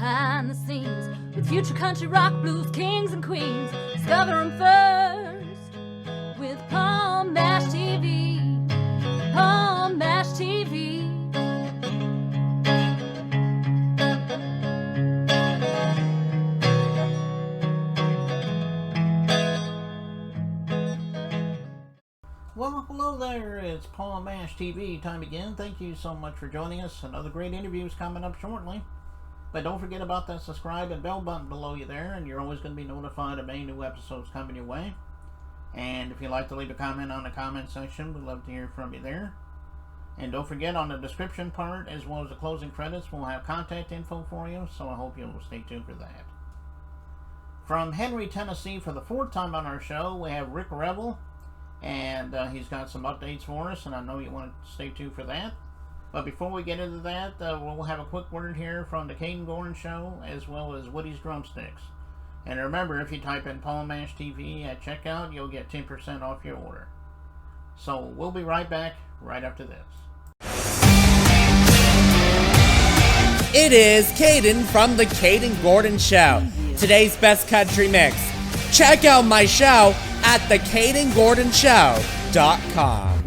behind the scenes with future country rock blues kings and queens. Discover them first with Palm Mash TV. Palm Mash TV. Well, hello there, it's Palm Mash TV time again. Thank you so much for joining us. Another great interview is coming up shortly. But don't forget about that subscribe and bell button below you there, and you're always going to be notified of any new episodes coming your way. And if you'd like to leave a comment on the comment section, we'd love to hear from you there. And don't forget, on the description part, as well as the closing credits, we'll have contact info for you, so I hope you'll stay tuned for that. From Henry, Tennessee, for the fourth time on our show, we have Rick Revel. And he's got some updates for us, and I know you want to stay tuned for that. But before we get into that, we'll have a quick word here from the Caden Gordon Show, as well as Woody's Drumsticks. And remember, if you type in Palm Mash TV at checkout, you'll get 10% off your order. So we'll be right back right after this. It is Caden from the Caden Gordon Show. Today's best country mix. Check out my show at thecadengordonshow.com.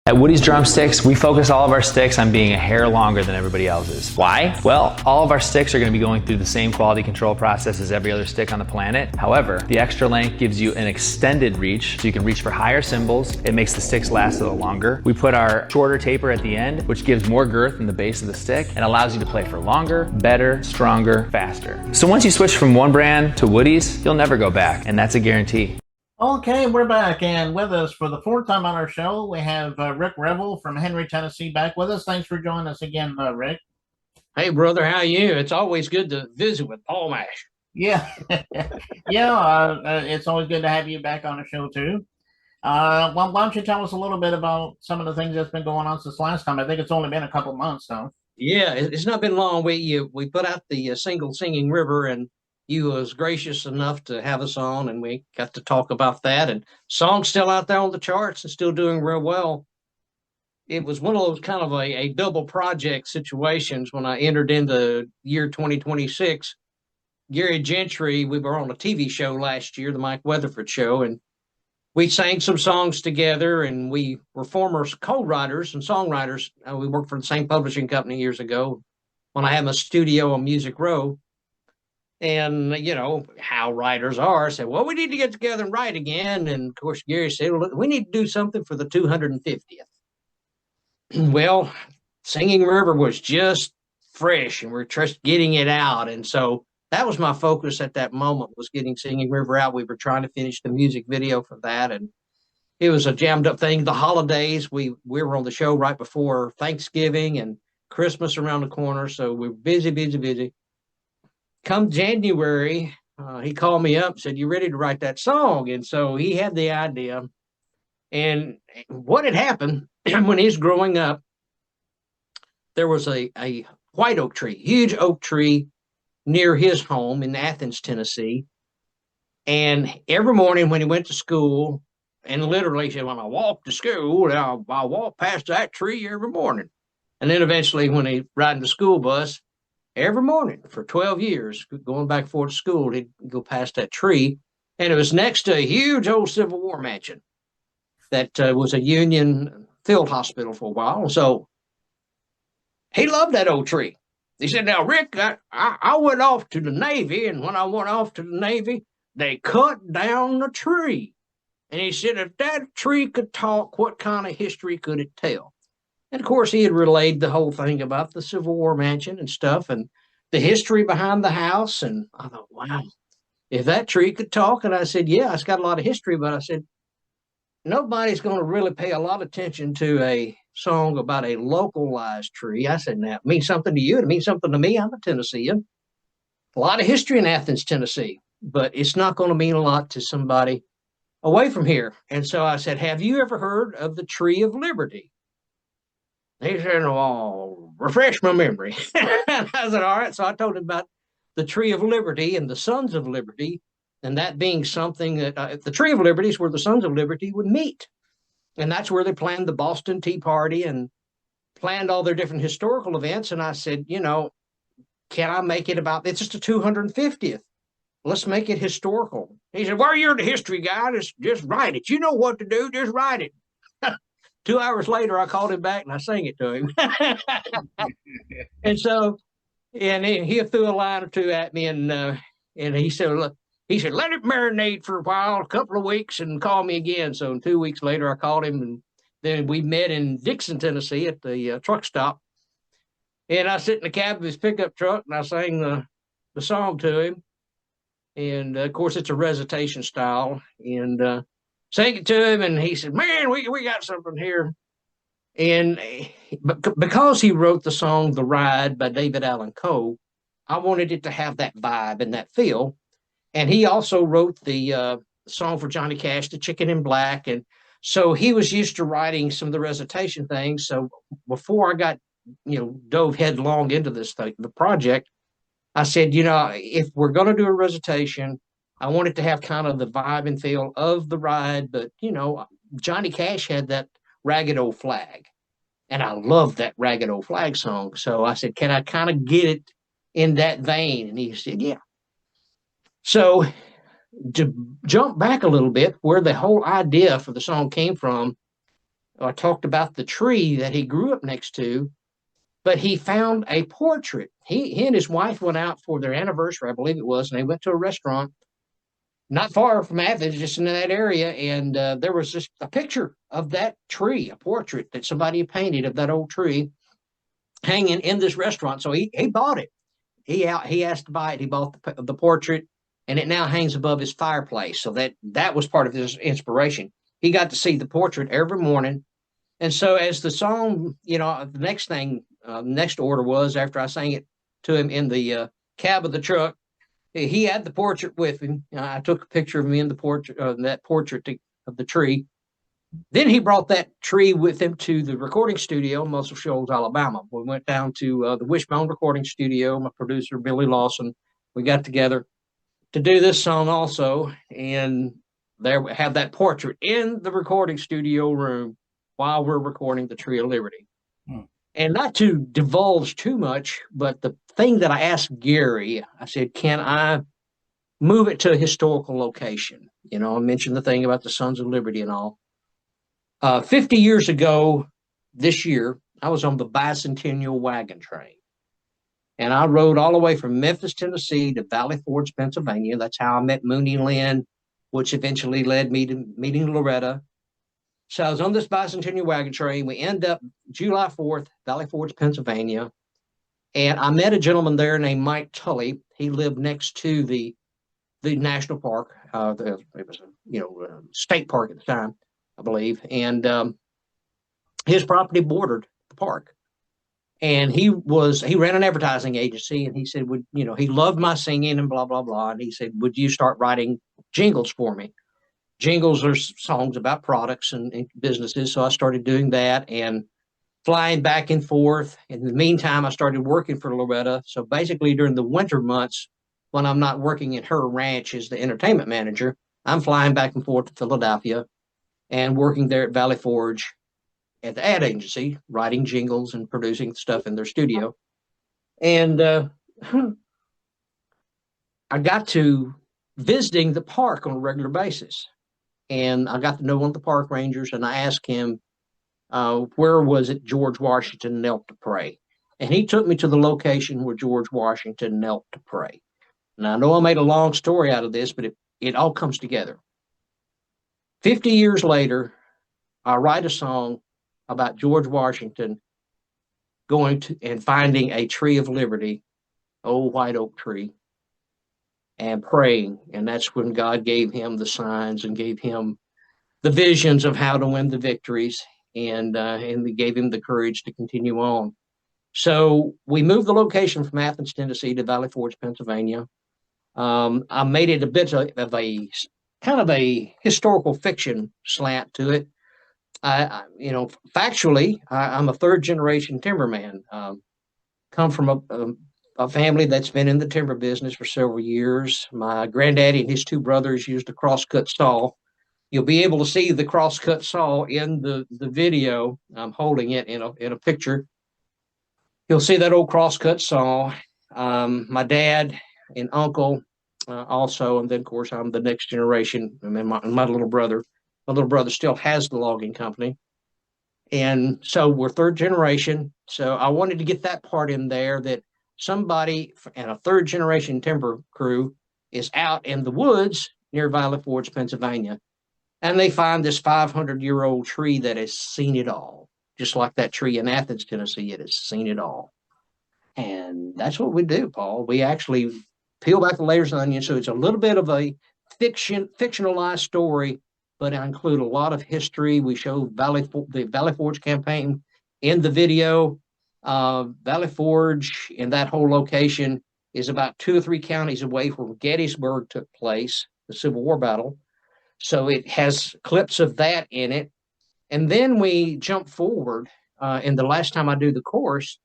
At Woody's Drumsticks, we focus all of our sticks on being a hair longer than everybody else's. Why? Well, all of our sticks are going to be going through the same quality control process as every other stick on the planet. However, the extra length gives you an extended reach, so you can reach for higher cymbals. It makes the sticks last a little longer. We put our shorter taper at the end, which gives more girth in the base of the stick and allows you to play for longer, better, stronger, faster. So once you switch from one brand to Woody's, you'll never go back, and that's a guarantee. Okay, we're back, and with us for the fourth time on our show, we have Rick Revel from Henry, Tennessee, back with us. Thanks for joining us again, Rick. Hey, brother, how are you? It's always good to visit with Paul Mash. Yeah, it's always good to have you back on the show, too. Well, why don't you tell us a little bit about some of the things that's been going on since last time? I think it's only been a couple months, though. Yeah, it's not been long. We put out the single Singing River, and you was gracious enough to have us on, and we got to talk about that. And song's still out there on the charts and still doing real well. It was one of those kind of a double project situations when I entered into year 2026. Gary Gentry, we were on a TV show last year, the Mike Weatherford Show, and we sang some songs together, and we were former co-writers and songwriters. We worked for the same publishing company years ago when I had my studio on Music Row. And, you know, how writers are, said, well, we need to get together and write again. And, of course, Gary said, well, we need to do something for the 250th. Well, Singing River was just fresh, and we're just getting it out. And so that was my focus at that moment, was getting Singing River out. We were trying to finish the music video for that, and it was a jammed up thing. The holidays, we were on the show right before Thanksgiving and Christmas around the corner, so we were busy. Come January, he called me up and said, you ready to write that song? And so he had the idea. And what had happened when he was growing up, there was a white oak tree, huge oak tree near his home in Athens, Tennessee. And every morning when he went to school, and literally he said, when I walk to school, I walk past that tree every morning. And then eventually when he riding the school bus, every morning for 12 years, going back and forth to school, he'd go past that tree. And it was next to a huge old Civil War mansion that was a Union field hospital for a while. So he loved that old tree. He said, now, Rick, I went off to the Navy, and when I went off to the Navy, they cut down the tree. And he said, if that tree could talk, what kind of history could it tell? And, of course, he had relayed the whole thing about the Civil War mansion and stuff and the history behind the house. And I thought, wow, if that tree could talk. And I said, yeah, it's got a lot of history. But I said, nobody's going to really pay a lot of attention to a song about a localized tree. I said, now, it means something to you. It means something to me. I'm a Tennessean. A lot of history in Athens, Tennessee. But it's not going to mean a lot to somebody away from here. And so I said, have you ever heard of the Tree of Liberty? He said, well, refresh my memory. And I said, all right. So I told him about the Tree of Liberty and the Sons of Liberty, and that being something that the Tree of Liberty is where the Sons of Liberty would meet. And that's where they planned the Boston Tea Party and planned all their different historical events. And I said, you know, can I make it about, it's just the 250th. Let's make it historical. He said, well, you're the history guy. Just write it. You know what to do. Just write it. 2 hours later, I called him back and I sang it to him. And so, and he threw a line or two at me, and he said, look, let it marinate for a while, a couple of weeks, and call me again. So 2 weeks later, I called him, and then we met in Dixon, Tennessee at the truck stop. And I sit in the cab of his pickup truck, and I sang the song to him. And of course, it's a recitation style, and sang it to him. And he said, man, we got something here. And because he wrote the song The Ride by David Allan Coe, I wanted it to have that vibe and that feel. And he also wrote the song for Johnny Cash, The Chicken in Black. And so he was used to writing some of the recitation things. So before I got, dove headlong into this thing, the project, I said, if we're going to do a recitation, I want it to have kind of the vibe and feel of The Ride. But, Johnny Cash had that Ragged Old Flag. And I love that Ragged Old Flag song. So I said, can I kind of get it in that vein? And he said, yeah. So to jump back a little bit, where the whole idea for the song came from, I talked about the tree that he grew up next to, but he found a portrait. He and his wife went out for their anniversary, I believe it was, and they went to a restaurant not far from Athens, just in that area. And there was just a picture of that tree, a portrait that somebody had painted of that old tree hanging in this restaurant. So he bought it. He asked to buy it. He bought the portrait, and it now hangs above his fireplace. So that was part of his inspiration. He got to see the portrait every morning. And so as the song, the next order was, after I sang it to him in the cab of the truck, he had the portrait with him. I took a picture of me in the portrait, that portrait of the tree. Then he brought that tree with him to the recording studio in Muscle Shoals, Alabama. We went down to the Wishbone recording studio. My producer, Billy Lawson, we got together to do this song also. And there we have that portrait in the recording studio room while we're recording the Tree of Liberty. And not to divulge too much, but the thing that I asked Gary, I said, can I move it to a historical location? I mentioned the thing about the Sons of Liberty and all. 50 years ago this year, I was on the bicentennial wagon train. And I rode all the way from Memphis, Tennessee to Valley Forge, Pennsylvania. That's how I met Mooney Lynn, which eventually led me to meeting Loretta. So I was on this bicentennial wagon train. We end up July 4th, Valley Forge, Pennsylvania. And I met a gentleman there named Mike Tully. He lived next to the national park. It was a state park at the time, I believe. And his property bordered the park. And he ran an advertising agency, and he said, he loved my singing and blah, blah, blah. And he said, would you start writing jingles for me? Jingles are songs about products and businesses. So I started doing that and flying back and forth. In the meantime, I started working for Loretta. So basically during the winter months, when I'm not working at her ranch as the entertainment manager, I'm flying back and forth to Philadelphia and working there at Valley Forge at the ad agency, writing jingles and producing stuff in their studio. And I got to visiting the park on a regular basis. And I got to know one of the park rangers, and I asked him, where was it George Washington knelt to pray? And he took me to the location where George Washington knelt to pray. And I know I made a long story out of this, but it all comes together. 50 years later, I write a song about George Washington going to and finding a tree of liberty, old white oak tree, and praying. And that's when God gave him the signs and gave him the visions of how to win the victories, and he gave him the courage to continue on. So we moved the location from Athens, Tennessee to Valley Forge, Pennsylvania. I made it a bit of a kind of a historical fiction slant to it. Factually, I'm a third generation timberman. Come from a family that's been in the timber business for several years. My granddaddy and his two brothers used a crosscut saw you'll be able to see the crosscut saw in the video. I'm holding it in a picture. You'll see that old crosscut saw. My dad and uncle also, and then of course I'm the next generation. And then my little brother. My little brother still has the logging company, and so we're third generation. So I wanted to get that part in there, that somebody and a third generation timber crew is out in the woods near Valley Forge, Pennsylvania, and they find this 500-year-old tree that has seen it all, just like that tree in Athens, Tennessee. It has seen it all. And that's what we do, Paul. We actually peel back the layers of the onion. So it's a little bit of a fictionalized story, but I include a lot of history. We show the Valley Forge campaign in the video. Valley Forge in that whole location is about 2 or 3 counties away from where Gettysburg took place, the Civil War battle. So it has clips of that in it. And then we jump forward. And the last time I do the course,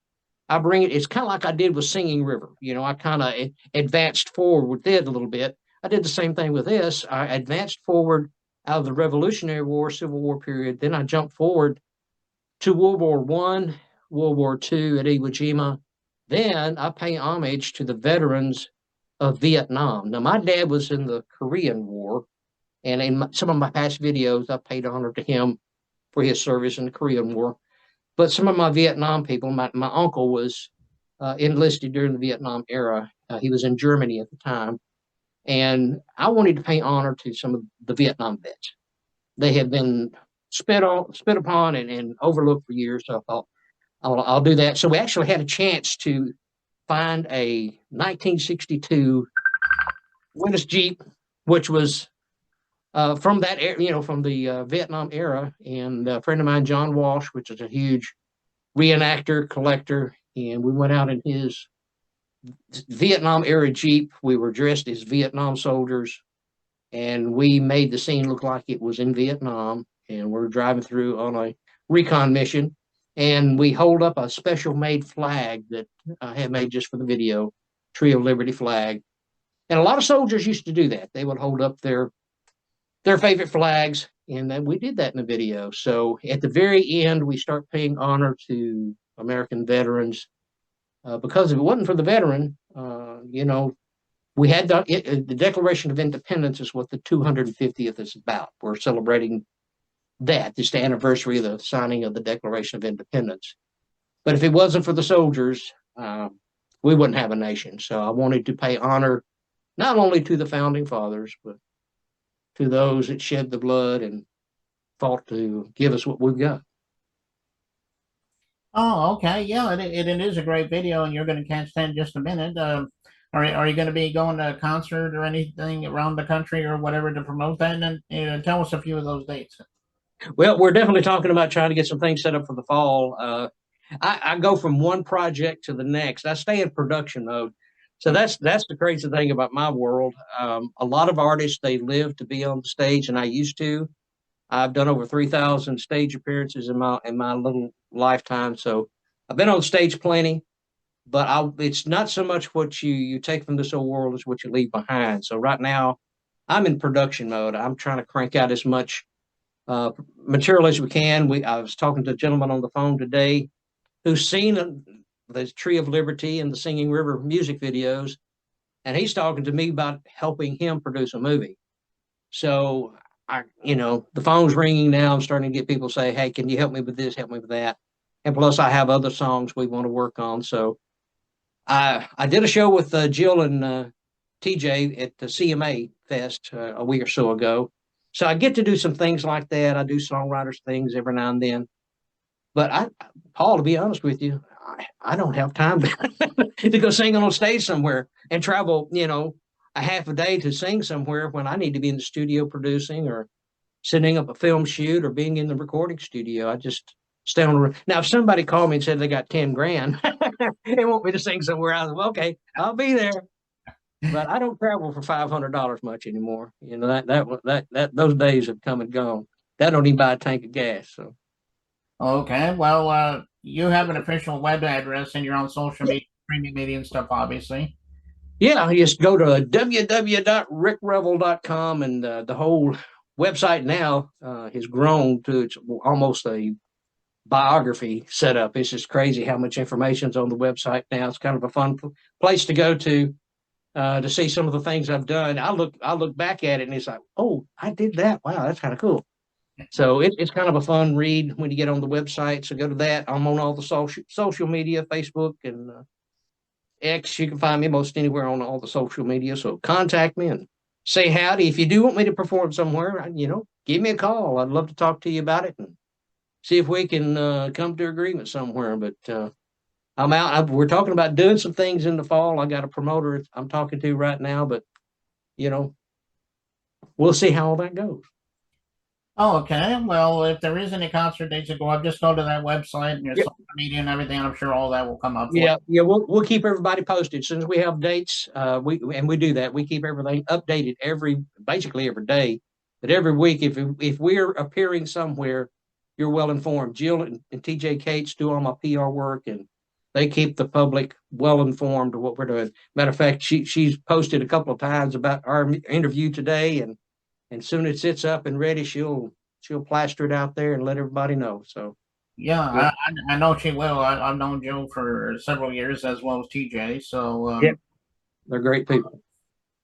I bring it. It's kind of like I did with Singing River. I kind of advanced forward with it a little bit. I did the same thing with this. I advanced forward out of the Revolutionary War, Civil War period. Then I jumped forward to World War I, World War II at Iwo Jima. Then I pay homage to the veterans of Vietnam. Now, my dad was in the Korean War, and in some of my past videos, I paid honor to him for his service in the Korean War. But some of my Vietnam people, my uncle was enlisted during the Vietnam era. He was in Germany at the time. And I wanted to pay honor to some of the Vietnam vets. They had been spit upon and overlooked for years. So I thought, I'll do that. So we actually had a chance to find a 1962 Winnis Jeep, which was from that era, from the Vietnam era. And a friend of mine, John Walsh, which is a huge reenactor, collector, and we went out in his Vietnam era Jeep. We were dressed as Vietnam soldiers, and we made the scene look like it was in Vietnam. And we're driving through on a recon mission, and we hold up a special made flag that I had made just for the video, Tree of Liberty flag. And a lot of soldiers used to do that. They would hold up their favorite flags, and then we did that in the video. So at the very end, we start paying honor to American veterans, because if it wasn't for the veteran, we had the Declaration of Independence is what the 250th is about. We're celebrating that. It's the anniversary of the signing of the Declaration of Independence. But if it wasn't for the soldiers, we wouldn't have a nation. So I wanted to pay honor not only to the founding fathers, but to those that shed the blood and fought to give us what we've got. Oh, okay. Yeah, it is a great video, and you're going to catch that in just a minute. Are you going to be going to a concert or anything around the country or whatever to promote that? And tell us a few of those dates. Well, we're definitely talking about trying to get some things set up for the fall. I go from one project to the next. I stay in production mode. So that's the crazy thing about my world. A lot of artists, they live to be on the stage, and I used to. I've done over 3,000 stage appearances in my little lifetime. So I've been on stage plenty, but it's not so much what you take from this old world as what you leave behind. So right now, I'm in production mode. I'm trying to crank out as much material as we can. I was talking to a gentleman on the phone today who's seen the Tree of Liberty and the Singing River music videos, and he's talking to me about helping him produce a movie. So the phone's ringing now. I'm starting to get people say, "Hey, can you help me with this? Help me with that." And plus, I have other songs we want to work on. So I did a show with Jill and TJ at the CMA Fest a week or so ago. So I get to do some things like that. I do songwriters things every now and then. But Paul, to be honest with you, I don't have time to go sing on stage somewhere and travel, a half a day to sing somewhere when I need to be in the studio producing or setting up a film shoot or being in the recording studio. I just stay on the road. Now, if somebody called me and said they got 10 grand and want me to sing somewhere, I was like, okay, I'll be there. But I don't travel for $500 much anymore. That those days have come and gone. That don't even buy a tank of gas. So. Okay, well, you have an official web address and you're on social media, streaming media and stuff, obviously. Yeah, you just go to www.rickrevel.com, and the whole website now has grown to it's almost a biography setup. It's just crazy how much information's on the website now. It's kind of a fun place to go to see some of the things I've done. I look back at it and it's like, oh, I did that. Wow, that's kind of cool. So it's kind of a fun read when you get on the website. So go to that. I'm on all the social media, Facebook and X. You can find me most anywhere on all the social media. So contact me and say howdy. If you do want me to perform somewhere, give me a call. I'd love to talk to you about it and see if we can come to agreement somewhere. But I'm out. We're talking about doing some things in the fall. I got a promoter I'm talking to right now, but we'll see how all that goes. Oh, okay. Well, if there is any concert dates to go up, just go to that website and your social media and everything. I'm sure all that will come up. Yeah. We'll keep everybody posted as soon as we have dates. We do that. We keep everything updated basically every day. But every week, if we're appearing somewhere, you're well informed. Jill and TJ Cates do all my PR work, and they keep the public well informed of what we're doing. Matter of fact, she's posted a couple of times about our interview today, and soon as it's up and ready, she'll plaster it out there and let everybody know. So yeah. I know she will. I've known Jill for several years as well as TJ. So they're great people.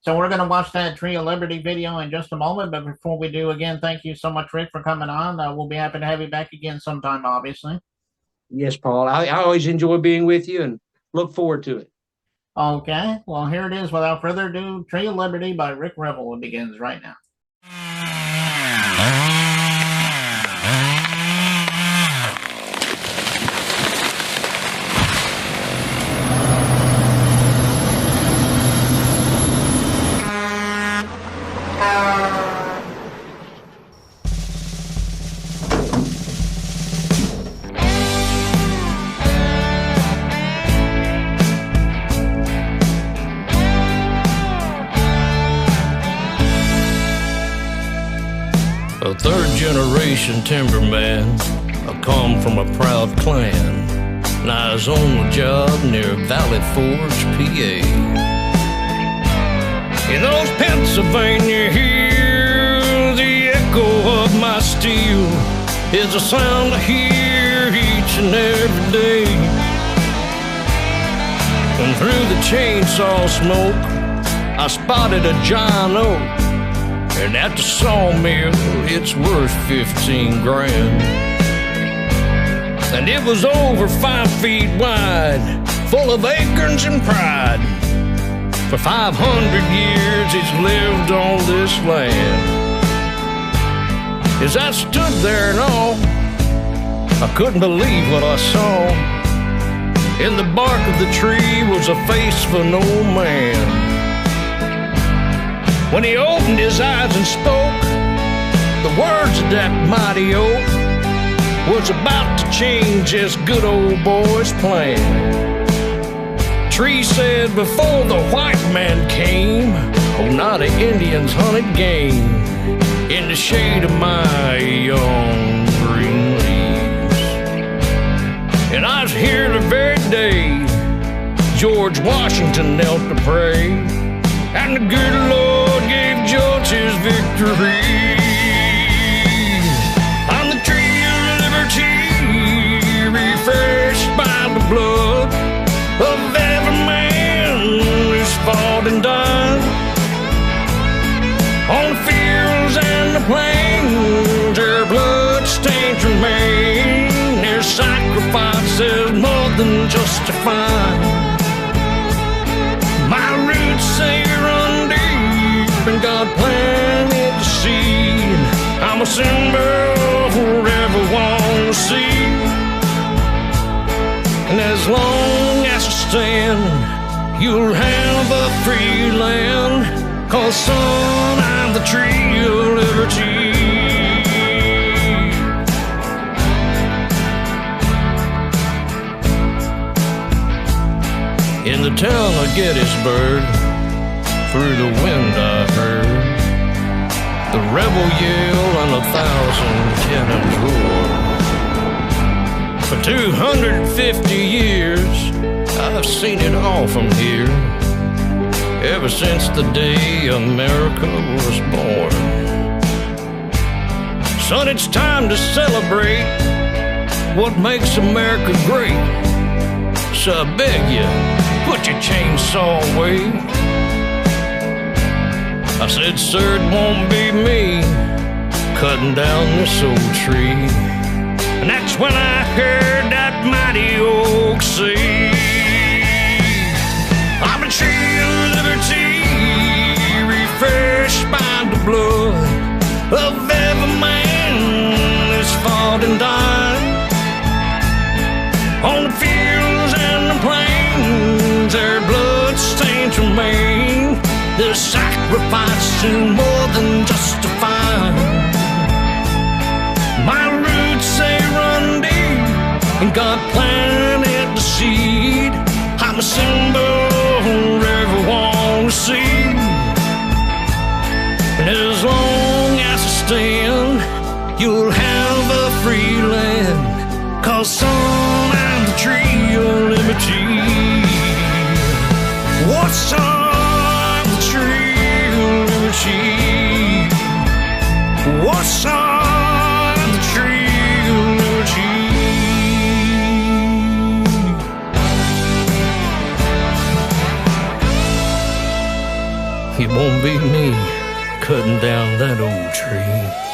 So we're going to watch that Tree of Liberty video in just a moment. But before we do, again, thank you so much, Rick, for coming on. We'll be happy to have you back again sometime, obviously. Yes, Paul. I always enjoy being with you and look forward to it. Okay. Well, here it is. Without further ado, Tree of Liberty by Rick Revel. It begins right now. A third-generation timberman, I come from a proud clan, and I was on a job near Valley Forge, PA. In those Pennsylvania hills, the echo of my steel is a sound I hear each and every day. And through the chainsaw smoke, I spotted a giant oak. And at the sawmill, it's worth 15 grand. And it was over 5 feet wide, full of acorns and pride. For 500 years, it's lived on this land. As I stood there and all, I couldn't believe what I saw. In the bark of the tree was a face of an old man. When he opened his eyes and spoke, the words of that mighty oak was about to change this good old boy's plan. Tree said before the white man came, oh, now the Indians hunted game in the shade of my young green leaves. And I was here the very day George Washington knelt to pray, and the good Lord gave George his victory. On the tree of liberty, refreshed by the blood of every man who's fought and died. On the fields and the plains, their blood stains remain. Their sacrifice is more than justified. My roots say run deep, and God planted the seed. I'm a symbol for everyone to see. And as long as I stand, you'll have a free land. 'Cause son, I'm the tree of liberty. In the town of Gettysburg, through the wind I heard the rebel yell and 1,000 cannons roar. For 250 years, I've seen it all from here, ever since the day America was born. Son, it's time to celebrate what makes America great. So I beg you, put your chainsaw away. I said, sir, it won't be me cutting down this old tree. And that's when I heard that mighty oak say, I'm a tree of liberty, refreshed by the blood of every man that's fought and died. On the fields and the plains, their blood stains remain. Their sacrifice is more than justified. My roots, they run deep, and God planted the seed. I'm a symbol everyone will see. And as long as I stand, you'll have a free land. 'Cause son, I'm the tree of liberty. What's on the tree of liberty? What's on the tree of liberty? It won't be me cutting down that old tree.